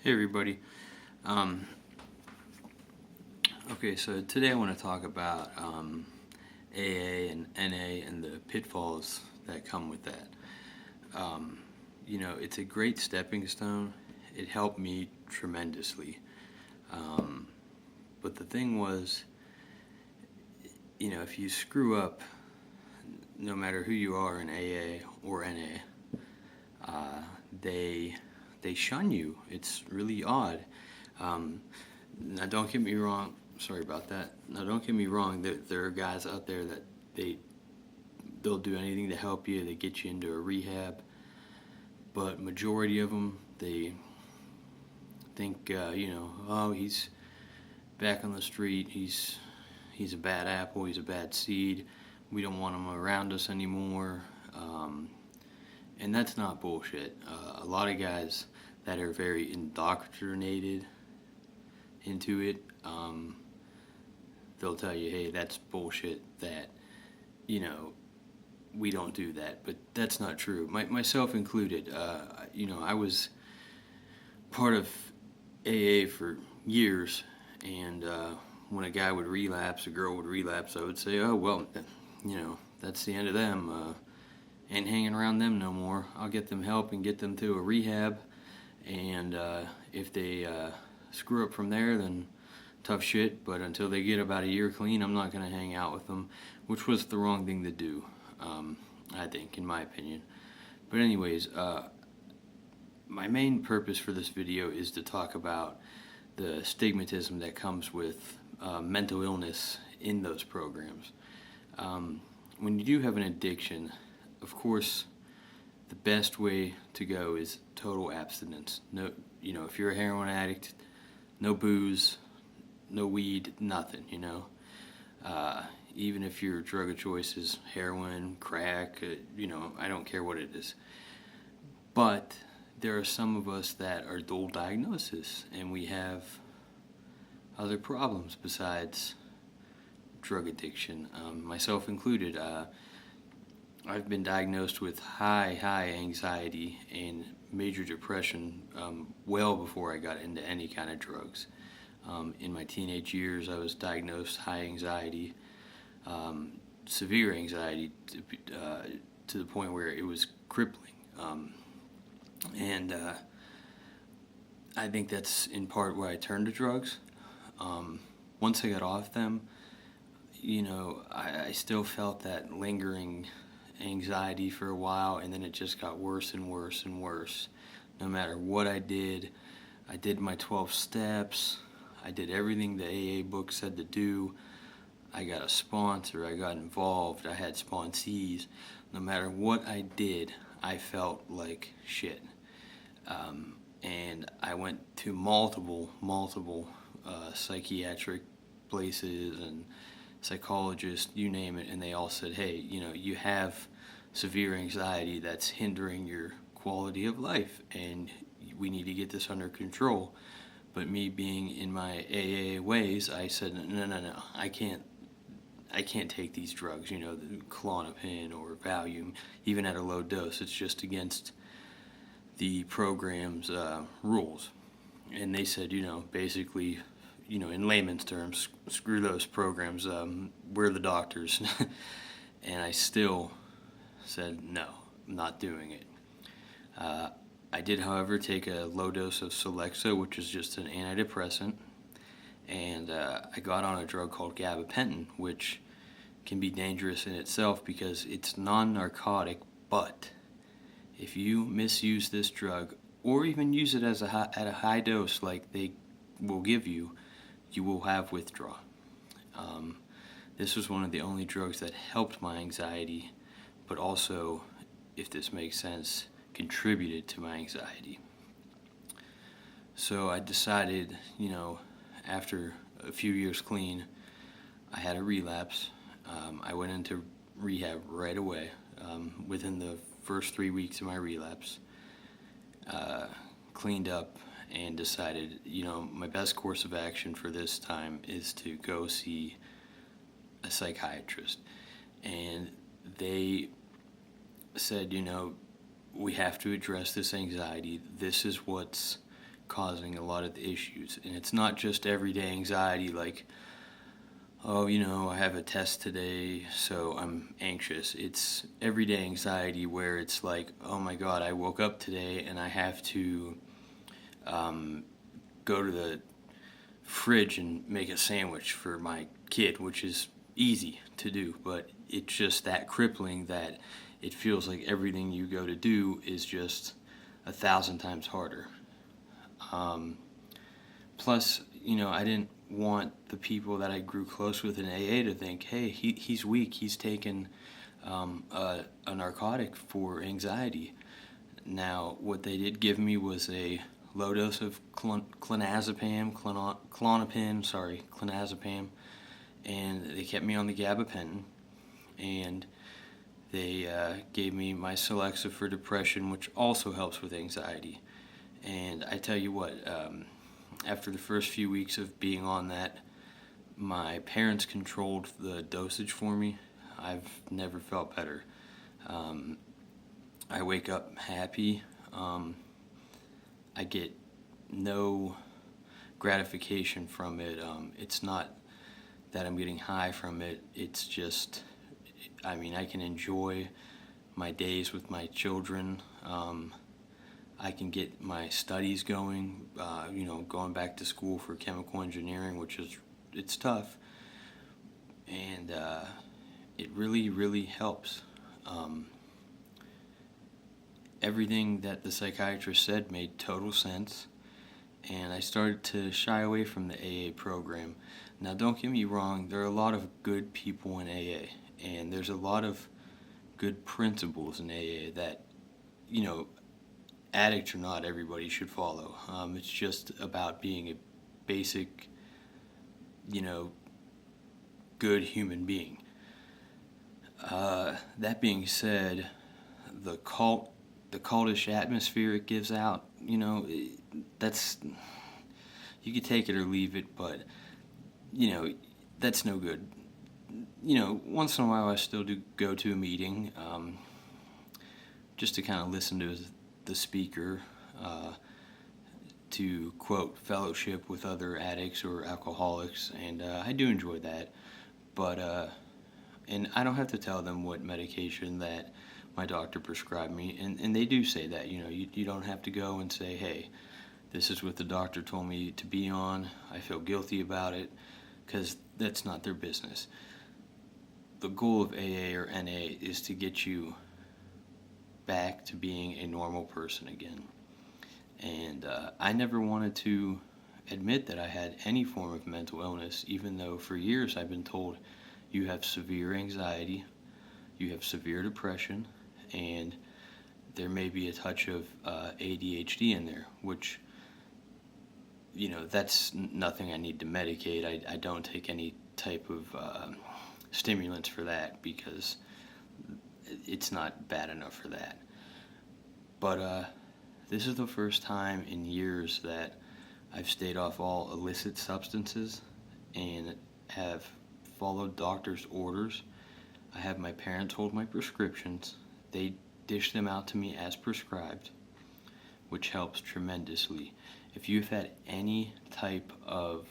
Hey everybody. Um, okay, so today I want to talk about AA and NA and the pitfalls that come with that. It's a great stepping stone. It helped me tremendously. But the thing was, if you screw up, no matter who you are in AA or NA, they shun you. It's really odd. Now, don't get me wrong. Sorry about that. Now, don't get me wrong. There are guys out there that they'll do anything to help you. They get you into a rehab, but majority of them, they think oh, he's back on the street. He's a bad apple. He's a bad seed. We don't want him around us anymore. And that's not bullshit. A lot of guys that are very indoctrinated into it, they'll tell you, hey, that's bullshit, that, we don't do that. But that's not true. Myself included. I was part of AA for years, and when a guy would relapse, a girl would relapse, I would say, oh, well, that's the end of them. Ain't hanging around them no more. I'll get them help and get them to a rehab, and if they screw up from there, then tough shit, but until they get about a year clean, I'm not going to hang out with them, which was the wrong thing to do, I think, in my opinion. But anyways, my main purpose for this video is to talk about the stigmatism that comes with mental illness in those programs. When you do have an addiction, of course, the best way to go is total abstinence. No, if you're a heroin addict, no booze, no weed, nothing. Even if your drug of choice is heroin, crack, I don't care what it is. But there are some of us that are dual diagnosis, and we have other problems besides drug addiction, myself included. I've been diagnosed with high anxiety and major depression well before I got into any kind of drugs. In my teenage years, I was diagnosed high anxiety, severe anxiety, to the point where it was crippling. And I think that's in part why I turned to drugs. Once I got off them, I still felt that lingering anxiety for a while, and then it just got worse and worse and worse. No matter what I did my 12 steps, I did everything the AA book said to do. I got a sponsor, I got involved, I had sponsees. No matter what I did, I felt like shit. And I went to multiple psychiatric places and psychologists, you name it, and they all said, hey, you have severe anxiety that's hindering your quality of life, and we need to get this under control. But me being in my AA ways, I said, no, I can't take these drugs, the Klonopin or Valium, even at a low dose. It's just against the program's rules. And they said, basically, in layman's terms, screw those programs, we're the doctors. And I still said, no, I'm not doing it. I did, however, take a low dose of Celexa, which is just an antidepressant, and I got on a drug called gabapentin, which can be dangerous in itself because it's non-narcotic, but if you misuse this drug, or even use it at a high dose like they will give you, you will have withdrawal. This was one of the only drugs that helped my anxiety, but also, if this makes sense, contributed to my anxiety. So I decided, after a few years clean, I had a relapse. I went into rehab right away, within the first 3 weeks of my relapse. Cleaned up and decided, my best course of action for this time is to go see a psychiatrist. And they said, we have to address this anxiety. This is what's causing a lot of the issues. And it's not just everyday anxiety like, oh, I have a test today, so I'm anxious. It's everyday anxiety where it's like, oh my God, I woke up today and I have to go to the fridge and make a sandwich for my kid, which is easy to do, but it's just that crippling that it feels like everything you go to do is just 1,000 times harder. Plus, I didn't want the people that I grew close with in AA to think, hey, he's weak, he's taken a narcotic for anxiety. Now, what they did give me was a low dose of clonazepam, and they kept me on the gabapentin, and they gave me my Celexa for depression, which also helps with anxiety. And I tell you what, after the first few weeks of being on that, my parents controlled the dosage for me. I've never felt better. I wake up happy. I get no gratification from it. It's not that I'm getting high from it. It's just, I can enjoy my days with my children. I can get my studies going, going back to school for chemical engineering, it's tough. And it really, really helps. Everything that the psychiatrist said made total sense, and I started to shy away from the AA program. Now, don't get me wrong, there are a lot of good people in AA, and there's a lot of good principles in AA that, addict or not, everybody should follow. It's just about being a basic, good human being. That being said, the cultish atmosphere it gives out, that's, you could take it or leave it, but, that's no good. Once in a while I still do go to a meeting, just to kind of listen to the speaker, to quote, fellowship with other addicts or alcoholics, and I do enjoy that, but, and I don't have to tell them what medication that my doctor prescribed me, and they do say that, you don't have to go and say, hey, this is what the doctor told me to be on, I feel guilty about it, because that's not their business. The goal of AA or NA is to get you back to being a normal person again. And I never wanted to admit that I had any form of mental illness, even though for years I've been told you have severe anxiety, you have severe depression, and there may be a touch of ADHD in there, which, that's nothing I need to medicate. I don't take any type of stimulants for that because it's not bad enough for that. But this is the first time in years that I've stayed off all illicit substances and have followed doctor's orders. I have my parents hold my prescriptions. They dish them out to me as prescribed, which helps tremendously. If you've had any type of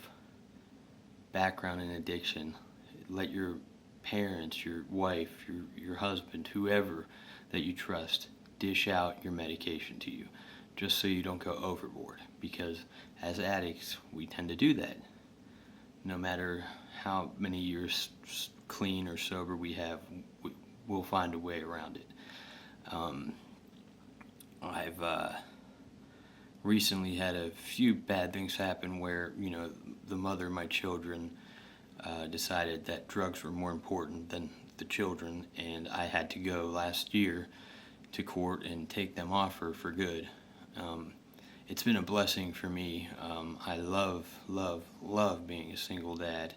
background in addiction, let your parents, your wife, your husband, whoever that you trust, dish out your medication to you, just so you don't go overboard. Because as addicts, we tend to do that. No matter how many years clean or sober we have, we'll find a way around it. I've recently had a few bad things happen where, the mother of my children decided that drugs were more important than the children, and I had to go last year to court and take them off her for good. It's been a blessing for me. I love being a single dad.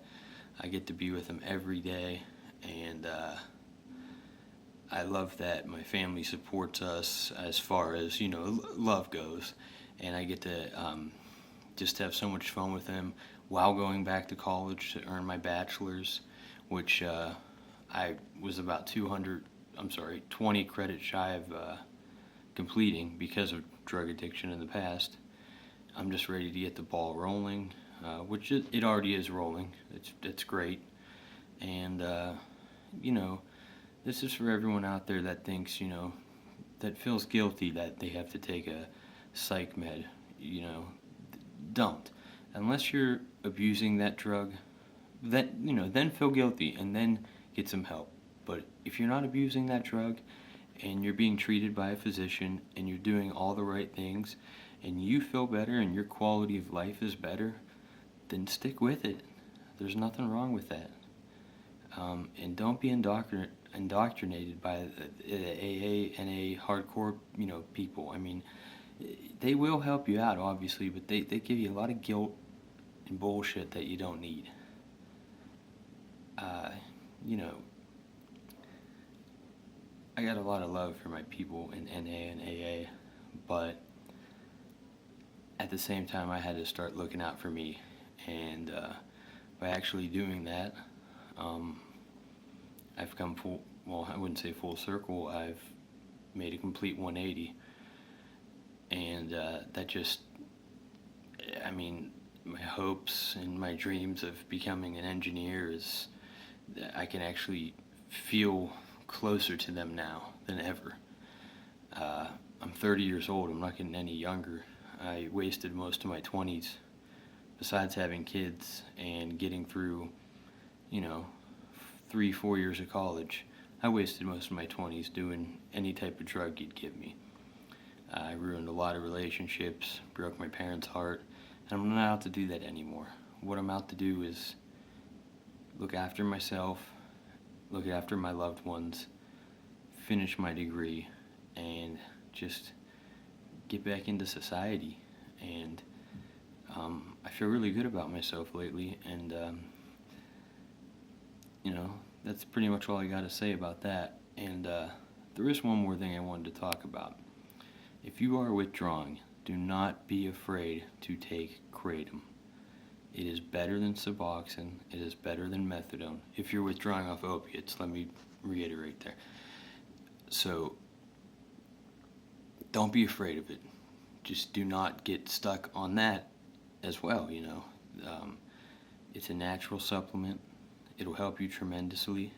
I get to be with them every day, and I love that my family supports us as far as, love goes, and I get to just have so much fun with them while going back to college to earn my bachelor's, which I was about 20 credits shy of completing because of drug addiction in the past. I'm just ready to get the ball rolling, which it already is rolling. It's great. And, this is for everyone out there that thinks, that feels guilty that they have to take a psych med. Don't. Unless you're abusing that drug, then feel guilty and then get some help. But if you're not abusing that drug and you're being treated by a physician and you're doing all the right things and you feel better and your quality of life is better, then stick with it. There's nothing wrong with that. And don't be indoctrinated by the AA and A hardcore, people. I mean, they will help you out, obviously, but they give you a lot of guilt and bullshit that you don't need. I got a lot of love for my people in NA and AA, but at the same time, I had to start looking out for me. And by actually doing that, I've come I wouldn't say full circle, I've made a complete 180. And that just, my hopes and my dreams of becoming an engineer is that I can actually feel closer to them now than ever. I'm 30 years old, I'm not getting any younger. I wasted most of my 20s, besides having kids and getting through, 3-4 years of college. I wasted most of my 20s doing any type of drug you'd give me. I ruined a lot of relationships, broke my parents' heart, and I'm not out to do that anymore. What I'm out to do is look after myself, look after my loved ones, finish my degree, and just get back into society. And I feel really good about myself lately, and that's pretty much all I got to say about that. And there is one more thing I wanted to talk about. If you are withdrawing, do not be afraid to take kratom. It is better than Suboxone. It is better than methadone. If you're withdrawing off opiates, let me reiterate there. So, don't be afraid of it. Just do not get stuck on that as well, It's a natural supplement. It'll help you tremendously.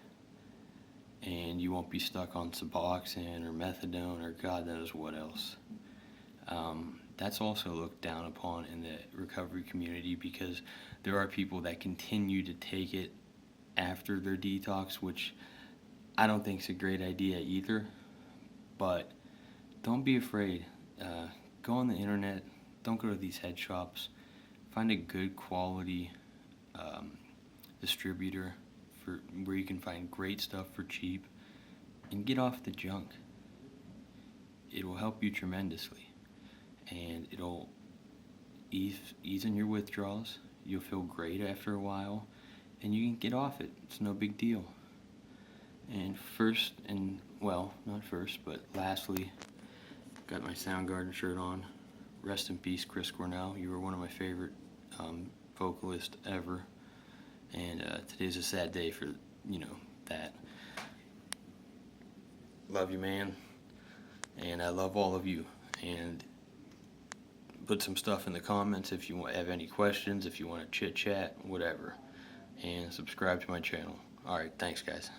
And you won't be stuck on Suboxone or methadone or God knows what else. That's also looked down upon in the recovery community because there are people that continue to take it after their detox, which I don't think is a great idea either. But don't be afraid. Go on the internet. Don't go to these head shops. Find a good quality distributor where you can find great stuff for cheap, and get off the junk. It will help you tremendously, and it'll ease in your withdrawals. You'll feel great after a while, and you can get off it. It's no big deal. And lastly, got my Soundgarden shirt on. Rest in peace, Chris Cornell. You were one of my favorite vocalists ever. And today's a sad day for, that. Love you, man. And I love all of you. And put some stuff in the comments if you have any questions, if you want to chit-chat, whatever. And subscribe to my channel. Alright, thanks, guys.